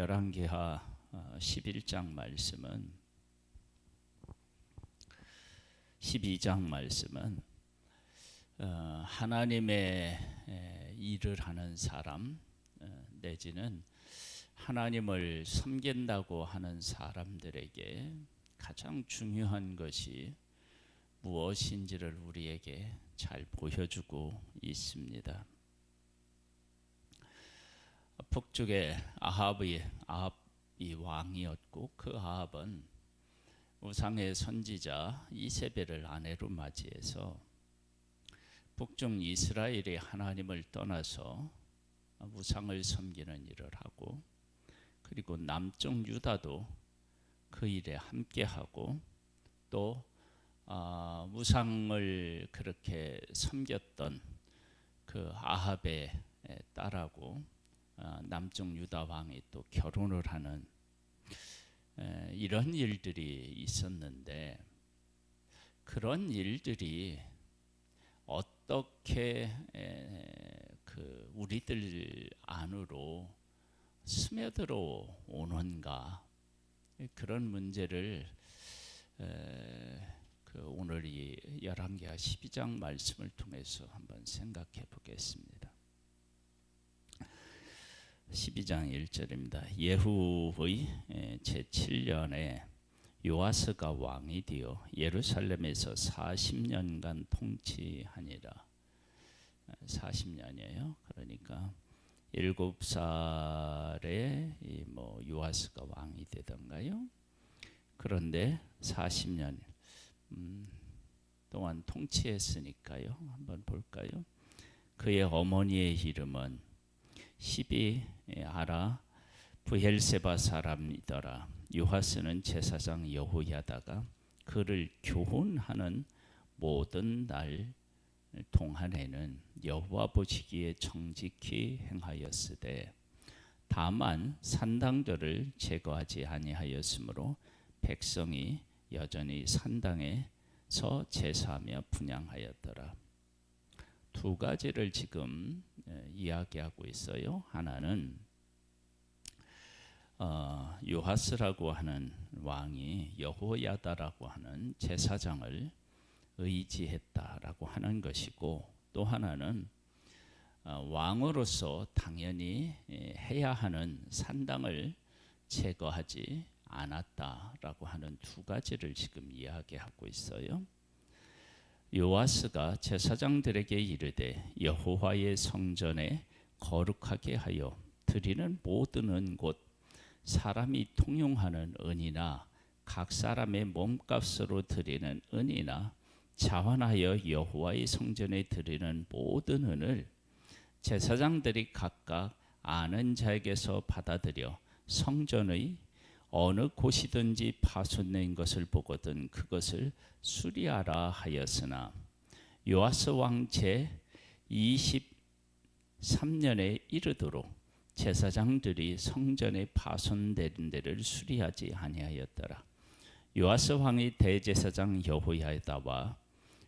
열왕기하 11장 말씀은 12장 말씀은 하나님의 일을 하는 사람 내지는 하나님을 섬긴다고 하는 사람들에게 가장 중요한 것이 무엇인지를 우리에게 잘 보여주고 있습니다. 북쪽에 아합이 왕이었고, 그 아합은 우상의 선지자 이세벨을 아내로 맞이해서 북쪽 이스라엘이 하나님을 떠나서 우상을 섬기는 일을 하고, 그리고 남쪽 유다도 그 일에 함께하고, 또 우상을 그렇게 섬겼던 그 아합의 딸하고 남쪽 유다 왕이 또 결혼을 하는 이런 일들이 있었는데, 그런 일들이 어떻게 그 우리들 안으로 스며들어 오는가, 그런 문제를 오늘 이 열왕기하 12장 말씀을 통해서 한번 생각해 보겠습니다. 12장 1절입니다. 예후의 제7년에 요아스가 왕이 되어 예루살렘에서 40년간 통치하니라. 40년이에요. 그러니까 7살에 요아스가 왕이 되던가요? 그런데 40년 동안 통치했으니까요. 한번 볼까요? 그의 어머니의 이름은 시비아라 브헬세바 사람이더라. 요아스는 제사장 여호야다가 그를 교훈하는 모든 날 동안에는 여호와 보시기에 정직히 행하였으되, 다만 산당들을 제거하지 아니하였으므로 백성이 여전히 산당에서 제사하며 분향하였더라. 두 가지를 지금 이야기하고 있어요. 하나는 요아스라고 하는 왕이 여호야다라고 하는 제사장을 의지했다라고 하는 것이고, 또 하나는 왕으로서 당연히 해야 하는 산당을 제거하지 않았다라고 하는 두 가지를 지금 이야기하고 있어요. 요아스가 제사장들에게 이르되, 여호와의 성전에 거룩하게 하여 드리는 모든 은 곧 사람이 통용하는 은이나 각 사람의 몸값으로 드리는 은이나 자환하여 여호와의 성전에 드리는 모든 은을 제사장들이 각각 아는 자에게서 받아들여 성전의 어느 곳이든지 파손된 것을 보거든 그것을 수리하라 하였으나, 요아스 왕 제 23년에 이르도록 제사장들이 성전에 파손된 데를 수리하지 아니하였더라. 요아스 왕이 대제사장 여호야다와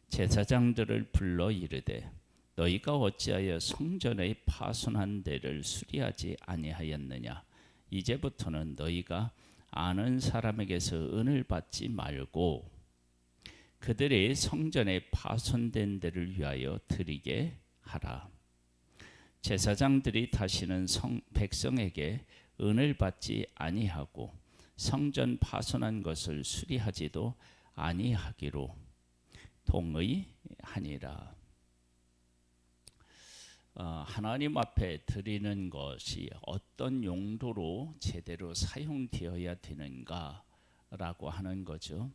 제사장들을 불러 이르되, 너희가 어찌하여 성전의 파손한 데를 수리하지 아니하였느냐? 이제부터는 너희가 아는 사람에게서 은을 받지 말고 그들의 성전에 파손된 데를 위하여 드리게 하라. 제사장들이 다시는 백성에게 은을 받지 아니하고 성전 파손한 것을 수리하지도 아니하기로 동의하니라. 하나님 앞에 드리는 것이 어떤 용도로 제대로 사용되어야 되는가라고 하는 거죠.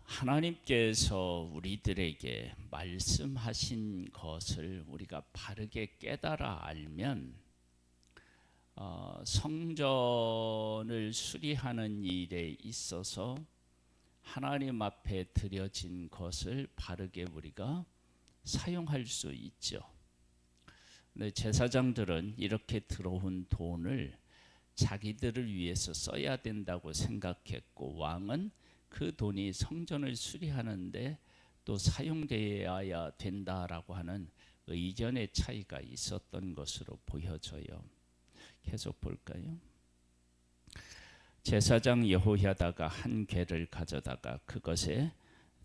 하나님께서 우리들에게 말씀하신 것을 우리가 바르게 깨달아 알면 성전을 수리하는 일에 있어서 하나님 앞에 드려진 것을 바르게 우리가 사용할 수 있죠. 근데 제사장들은 이렇게 들어온 돈을 자기들을 위해서 써야 된다고 생각했고, 왕은 그 돈이 성전을 수리하는데 또 사용되어야 된다라고 하는 의견의 차이가 있었던 것으로 보여져요. 계속 볼까요? 제사장 여호야다가 한 궤를 가져다가 그것에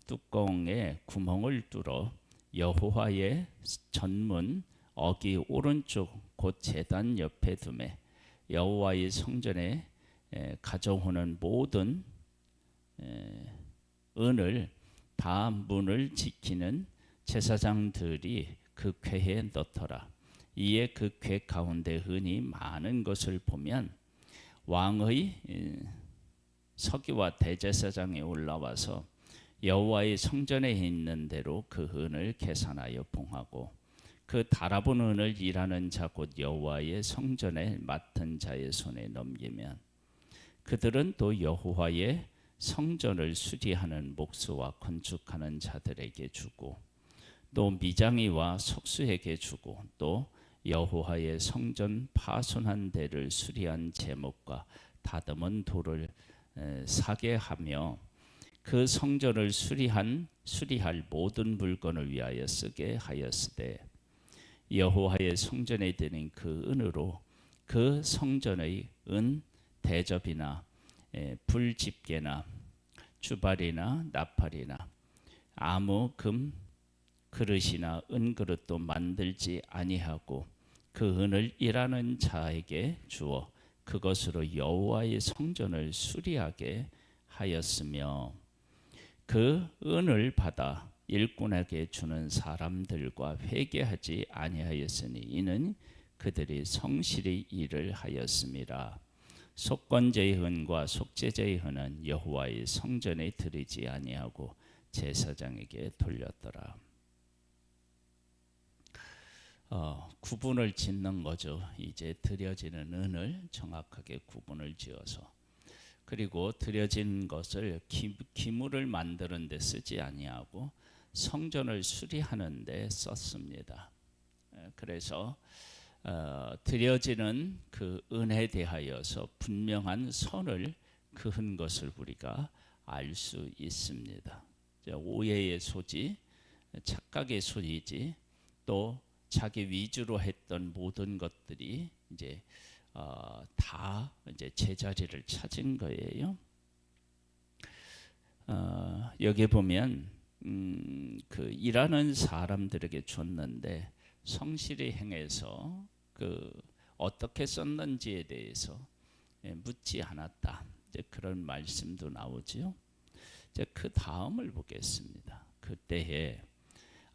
뚜껑에 구멍을 뚫어 여호와의 전문 어기 오른쪽 곧 제단 옆에 두매 여호와의 성전에 가져오는 모든 은을 다 문을 지키는 제사장들이 그 궤에 넣더라. 이에 그 궤 가운데 은이 많은 것을 보면 왕의 서기와 대제사장이 올라와서 여호와의 성전에 있는 대로 그 은을 계산하여 봉하고 그 달아본 은을 일하는 자 곧 여호와의 성전에 맡은 자의 손에 넘기면 그들은 또 여호와의 성전을 수리하는 목수와 건축하는 자들에게 주고 또 미장이와 석수에게 주고 또 여호와의 성전 파손한 데를 수리한 제목과 다듬은 돌을 사게 하며 그 성전을 수리할 모든 물건을 위하여 쓰게 하였으되 여호와의 성전에 드는 그 은으로 그 성전의 은 대접이나 불집게나 주발이나 나팔이나 아무 금 그릇이나 은그릇도 만들지 아니하고 그 은을 일하는 자에게 주어 그것으로 여호와의 성전을 수리하게 하였으며 그 은을 받아 일꾼에게 주는 사람들과 회개하지 아니하였으니 이는 그들이 성실히 일을 하였음이라. 속건제의 은과 속죄제의 은은 여호와의 성전에 드리지 아니하고 제사장에게 돌렸더라. 구분을 짓는 거죠. 이제 드려지는 은을 정확하게 구분을 지어서 그리고 드려진 것을 기물을 만드는 데 쓰지 아니하고 성전을 수리하는 데 썼습니다. 그래서 드려지는 그 은에 대하여서 분명한 선을 그은 것을 우리가 알 수 있습니다. 오해의 소지, 착각의 소지지, 또 자기 위주로 했던 모든 것들이 이제 다 이제 제자리를 찾은 거예요. 여기 보면 그 일하는 사람들에게 줬는데 성실히 행해서 그 어떻게 썼는지에 대해서 묻지 않았다. 이제 그런 말씀도 나오죠. 이제 그 다음을 보겠습니다. 그때에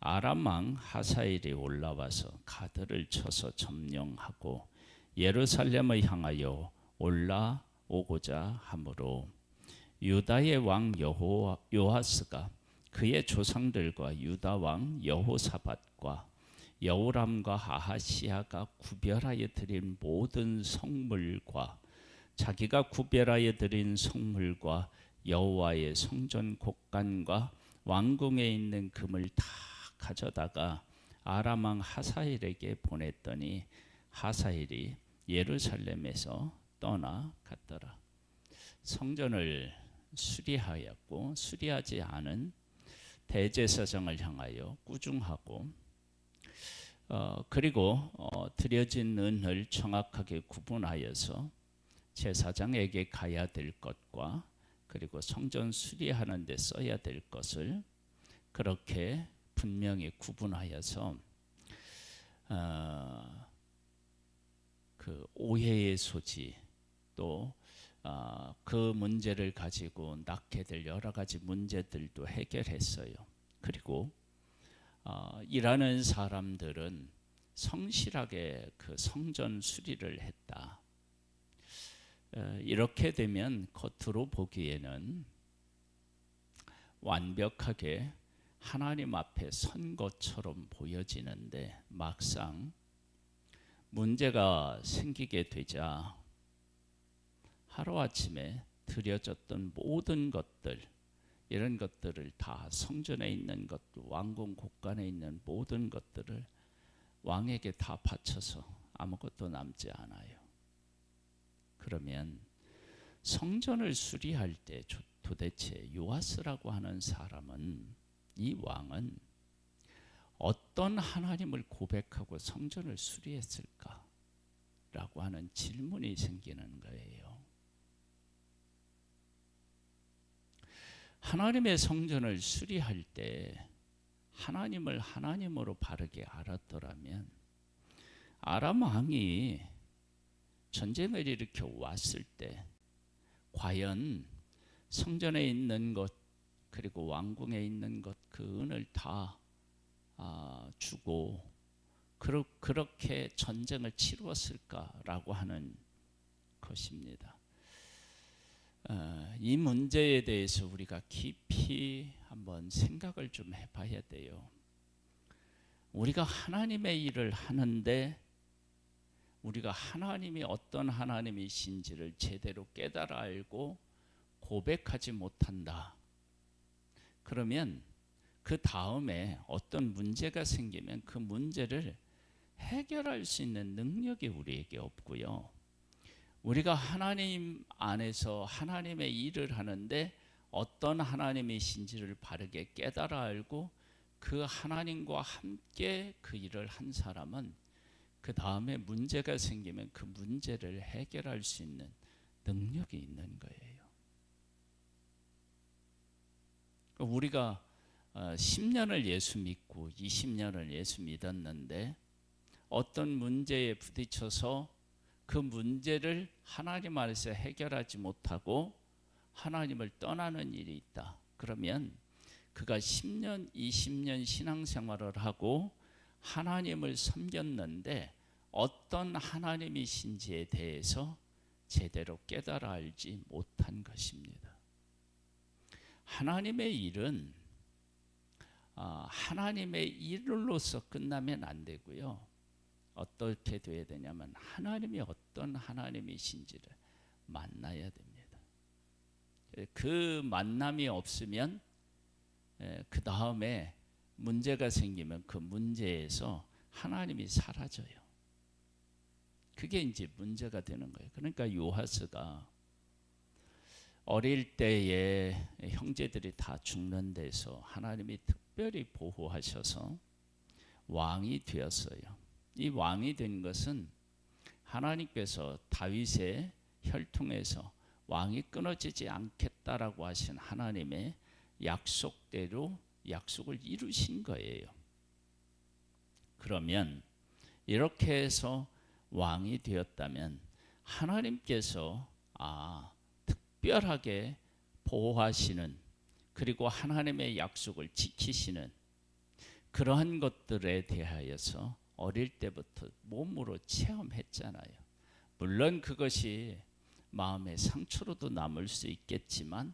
아람 왕 하사엘이 올라와서 가드를 쳐서 점령하고 예루살렘을 향하여 올라오고자 하므로 유다의 왕 요아스가 그의 조상들과 유다 왕 여호사밧과 여호람과 아하시야가 구별하여 드린 모든 성물과 자기가 구별하여 드린 성물과 여호와의 성전 곡간과 왕궁에 있는 금을 다 가져다가 아람 왕 하사엘에게 보냈더니 하사엘이 예루살렘에서 떠나갔더라. 성전을 수리하였고 수리하지 않은 대제사장을 향하여 꾸중하고 그리고 드려진 은을 정확하게 구분하여서 제사장에게 가야 될 것과 그리고 성전 수리하는 데 써야 될 것을 그렇게 분명히 구분하여서 그 오해의 소지 또 그 문제를 가지고 낳게 될 여러 가지 문제들도 해결했어요. 그리고 일하는 사람들은 성실하게 그 성전 수리를 했다. 이렇게 되면 겉으로 보기에는 완벽하게 하나님 앞에 선 것처럼 보여지는데 막상 문제가 생기게 되자 하루아침에 드려졌던 모든 것들 이런 것들을 다 성전에 있는 것 왕궁 곳간에 있는 모든 것들을 왕에게 다 바쳐서 아무것도 남지 않아요. 그러면 성전을 수리할 때 도대체 요아스라고 하는 사람은 이 왕은 어떤 하나님을 고백하고 성전을 수리했을까? 라고 하는 질문이 생기는 거예요. 하나님의 성전을 수리할 때 하나님을 하나님으로 바르게 알았더라면 아람 왕이 전쟁을 일으켜 왔을 때 과연 성전에 있는 것 그리고 왕궁에 있는 것 그 은을 다 주고 그렇게 전쟁을 치루었을까라고 하는 것입니다. 이 문제에 대해서 우리가 깊이 한번 생각을 좀 해봐야 돼요. 우리가 하나님의 일을 하는데 우리가 하나님이 어떤 하나님이신지를 제대로 깨달아 알고 고백하지 못한다. 그러면 그 다음에 어떤 문제가 생기면 그 문제를 해결할 수 있는 능력이 우리에게 없고요. 우리가 하나님 안에서 하나님의 일을 하는데 어떤 하나님이신지를 바르게 깨달아 알고 그 하나님과 함께 그 일을 한 사람은 그 다음에 문제가 생기면 그 문제를 해결할 수 있는 능력이 있는 거예요. 우리가 10년을 예수 믿고 20년을 예수 믿었는데 어떤 문제에 부딪혀서 그 문제를 하나님 안에서 해결하지 못하고 하나님을 떠나는 일이 있다. 그러면 그가 10년, 20년 신앙생활을 하고 하나님을 섬겼는데 어떤 하나님이신지에 대해서 제대로 깨달아 알지 못한 것입니다. 하나님의 일은 하나님의 일로서 끝나면 안 되고요. 어떻게 돼야 되냐면 하나님이 어떤 하나님이신지를 만나야 됩니다. 그 만남이 없으면 그 다음에 문제가 생기면 그 문제에서 하나님이 사라져요. 그게 이제 문제가 되는 거예요. 그러니까 요하스가 어릴 때에 형제들이 다 죽는 데서 하나님이 특별히 보호하셔서 왕이 되었어요. 이 왕이 된 것은 하나님께서 다윗의 혈통에서 왕이 끊어지지 않겠다라고 하신 하나님의 약속대로 약속을 이루신 거예요. 그러면 이렇게 해서 왕이 되었다면 하나님께서 특별하게 보호하시는 그리고 하나님의 약속을 지키시는 그러한 것들에 대하여서 어릴 때부터 몸으로 체험했잖아요. 물론 그것이 마음의 상처로도 남을 수 있겠지만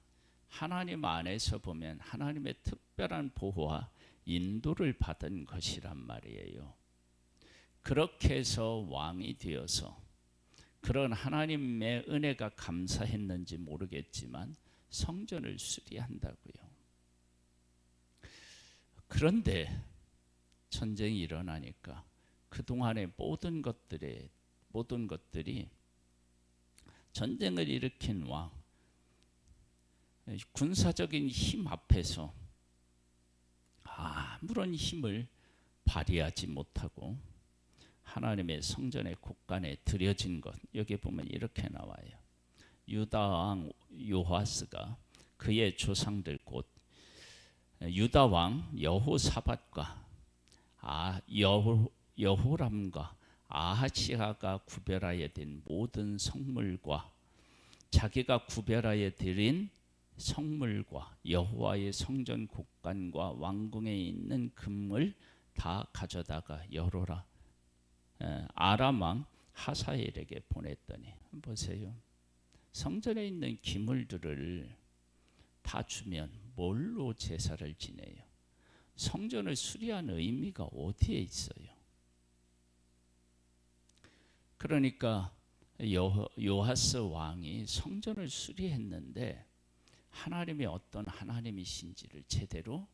하나님 안에서 보면 하나님의 특별한 보호와 인도를 받은 것이란 말이에요. 그렇게 해서 왕이 되어서 그런 하나님의 은혜가 감사했는지 모르겠지만 성전을 수리한다고요. 그런데 전쟁이 일어나니까 그동안의 모든 것들이 전쟁을 일으킨 왕, 군사적인 힘 앞에서 아무런 힘을 발휘하지 못하고 하나님의 성전의 곳간에 들여진 것, 여기 보면 이렇게 나와요. 유다 왕 요하스가 그의 조상들 곧 유다 왕 여호사밧과 여호람과 아하시아가 구별하여 든 모든 성물과 자기가 구별하여 드린 성물과 여호와의 성전 곳간과 왕궁에 있는 금을 다 가져다가 여로라 아람 왕 하사엘에게 보냈더니 보세요. 성전에 있는 기물들을 다 주면 뭘로 제사를 지내요? 성전을 수리한 의미가 어디에 있어요? 그러니까 요하스 왕이 성전을 수리했는데 하나님이 어떤 하나님이신지를 제대로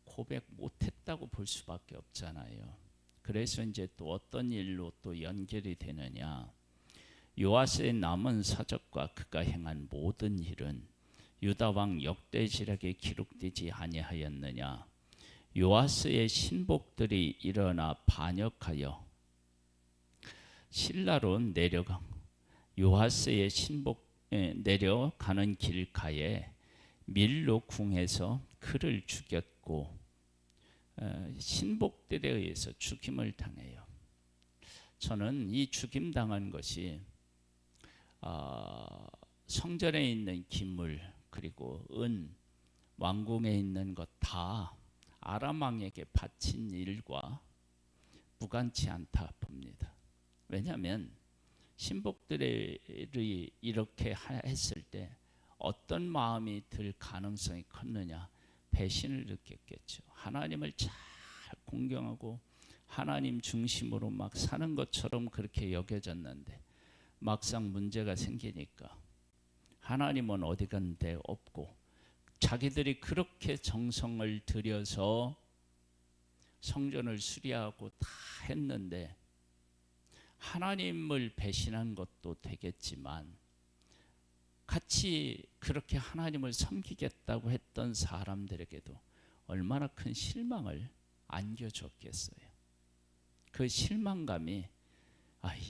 고백 못했다고 볼 수밖에 없잖아요. 그래서 이제 또 어떤 일로 또 연결이 되느냐? 요아스의 남은 사적과 그가 행한 모든 일은 유다 왕 역대지략에 기록되지 아니하였느냐? 요아스의 신복들이 일어나 반역하여 신라로 내려가 요하스의 신복에 내려가는 길가에 밀로 궁에서 그를 죽였고 신복들에 의해서 죽임을 당해요. 저는 이 죽임 당한 것이 성전에 있는 기물 그리고 은 왕궁에 있는 것 다 아람 왕에게 바친 일과 무관치 않다 봅니다. 왜냐하면 신복들이 이렇게 했을 때 어떤 마음이 들 가능성이 컸느냐? 배신을 느꼈겠죠. 하나님을 잘 공경하고 하나님 중심으로 막 사는 것처럼 그렇게 여겨졌는데 막상 문제가 생기니까 하나님은 어디 간데 없고 자기들이 그렇게 정성을 들여서 성전을 수리하고 다 했는데 하나님을 배신한 것도 되겠지만 같이 그렇게 하나님을 섬기겠다고 했던 사람들에게도 얼마나 큰 실망을 안겨줬겠어요. 그 실망감이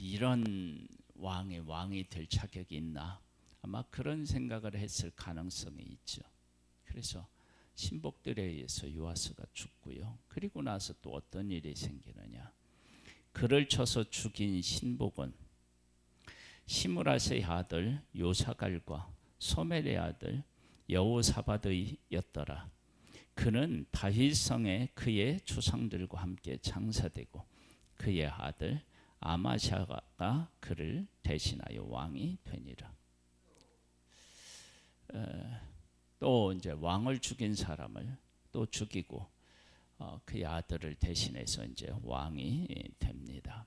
이런 왕이 될 자격이 있나 아마 그런 생각을 했을 가능성이 있죠. 그래서 신복들에 의해서 요아스가 죽고요. 그리고 나서 또 어떤 일이 생기느냐. 그를 쳐서 죽인 신복은 시므라스의 아들 요사갈과 소멜의 아들 여호사밧이었더라. 그는 다윗성에 그의 조상들과 함께 장사되고 그의 아들 아마샤가 그를 대신하여 왕이 되니라. 또 이제 왕을 죽인 사람을 또 죽이고 그의 아들을 대신해서 이제 왕이 됩니다.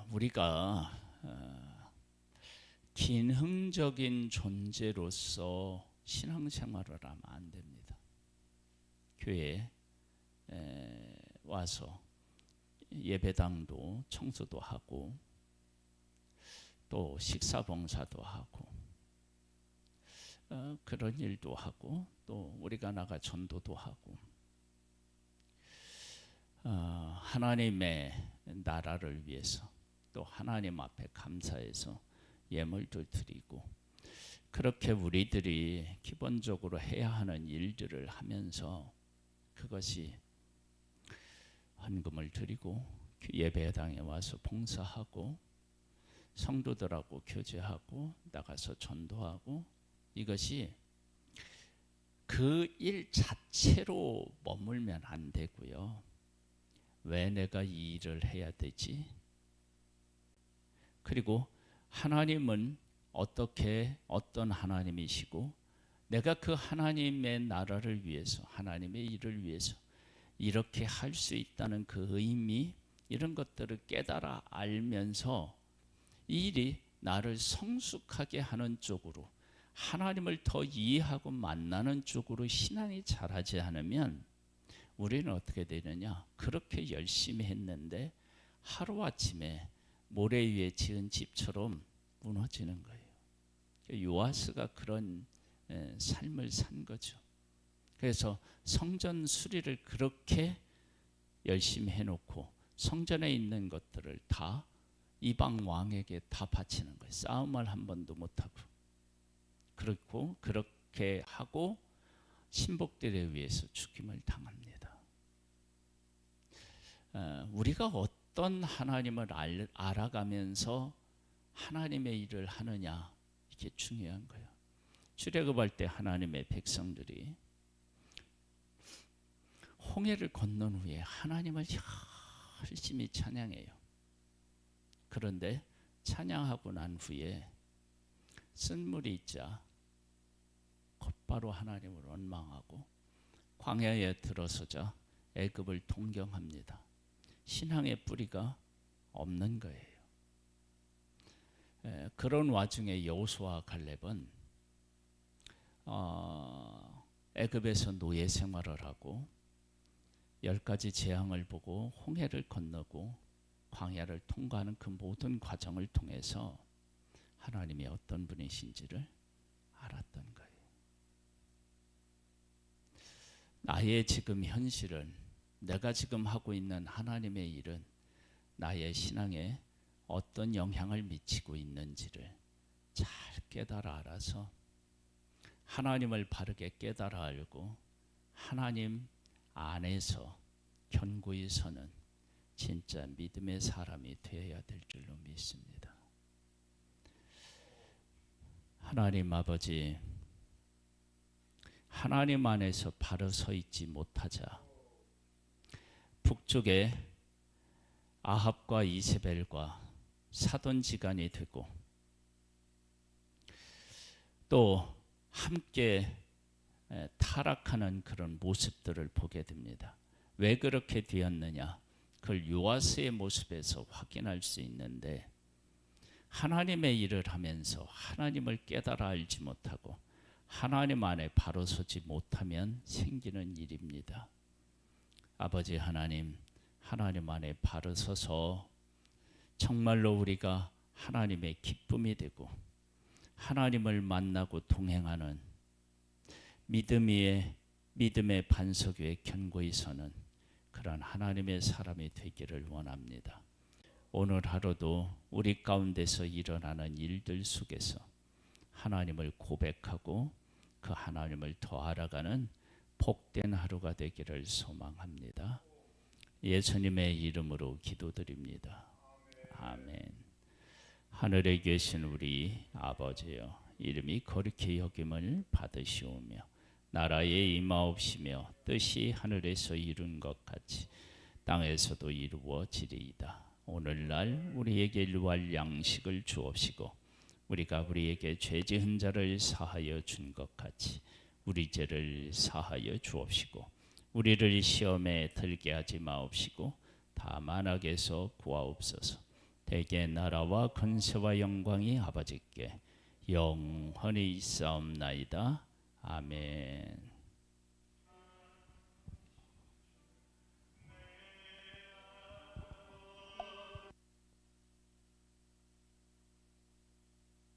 우리가 기능적인 존재로서 신앙생활을 하면 안 됩니다. 교회에 와서 예배당도 청소도 하고 또 식사봉사도 하고 그런 일도 하고 또 우리가 나가 전도도 하고 하나님의 나라를 위해서 또 하나님 앞에 감사해서 예물도 드리고 그렇게 우리들이 기본적으로 해야 하는 일들을 하면서 그것이 헌금을 드리고 예배당에 와서 봉사하고 성도들하고 교제하고 나가서 전도하고 이것이 그 일 자체로 머물면 안 되고요. 왜 내가 이 일을 해야 되지? 그리고 하나님은 어떤 하나님이시고 내가 그 하나님의 나라를 위해서 하나님의 일을 위해서 이렇게 할 수 있다는 그 의미 이런 것들을 깨달아 알면서 이 일이 나를 성숙하게 하는 쪽으로 하나님을 더 이해하고 만나는 쪽으로 신앙이 자라지 않으면 우리는 어떻게 되느냐? 그렇게 열심히 했는데 하루아침에 모래 위에 지은 집처럼 무너지는 거예요. 요아스가 그런 삶을 산 거죠. 그래서 성전 수리를 그렇게 열심히 해놓고 성전에 있는 것들을 다 이방 왕에게 다 바치는 거예요. 싸움을 한 번도 못하고. 그렇고 그렇게 하고 신복들에 의해서 죽임을 당합니다. 우리가 어떤 하나님을 알아가면서 하나님의 일을 하느냐 이게 중요한 거예요. 출애굽할 때 하나님의 백성들이 홍해를 건넌 후에 하나님을 열심히 찬양해요. 그런데 찬양하고 난 후에 쓴물이 있자 곧바로 하나님을 원망하고 광야에 들어서자 애굽을 동경합니다. 신앙의 뿌리가 없는 거예요. 그런 와중에 여호수아와 갈렙은 애굽에서 노예 생활을 하고 10가지 재앙을 보고 홍해를 건너고 광야를 통과하는 그 모든 과정을 통해서 하나님이 어떤 분이신지를 알았던 거예요. 나의 지금 현실은 내가 지금 하고 있는 하나님의 일은 나의 신앙에 어떤 영향을 미치고 있는지를 잘 깨달아 알아서 하나님을 바르게 깨달아 알고 하나님 안에서 견고히 서는 진짜 믿음의 사람이 되어야 될 줄로 믿습니다. 하나님 아버지, 하나님 안에서 바로 서 있지 못하자 북쪽에 아합과 이세벨과 사돈지간이 되고 또 함께 타락하는 그런 모습들을 보게 됩니다. 왜 그렇게 되었느냐? 그걸 요아스의 모습에서 확인할 수 있는데 하나님의 일을 하면서 하나님을 깨달아 알지 못하고 하나님 안에 바로 서지 못하면 생기는 일입니다. 아버지 하나님, 하나님 안에 바로 서서 정말로 우리가 하나님의 기쁨이 되고 하나님을 만나고 동행하는 믿음의 반석 위에 견고히 서는 그런 하나님의 사람이 되기를 원합니다. 오늘 하루도 우리 가운데서 일어나는 일들 속에서 하나님을 고백하고 그 하나님을 더 알아가는 복된 하루가 되기를 소망합니다. 예수님의 이름으로 기도드립니다. 아멘. 하늘에 계신 우리 아버지여, 이름이 거룩히 여김을 받으시오며 나라에 임하옵시며 뜻이 하늘에서 이룬 것 같이 땅에서도 이루어지리이다. 오늘날 우리에게 일용할 양식을 주옵시고 우리가 우리에게 죄 지은 자를 사하여 준 것 같이 우리 죄를 사하여 주옵시고 우리를 시험에 들게 하지 마옵시고 다만 악에서 구하옵소서. 대개 나라와 권세와 영광이 아버지께 영원히 있사옵나이다. 아멘.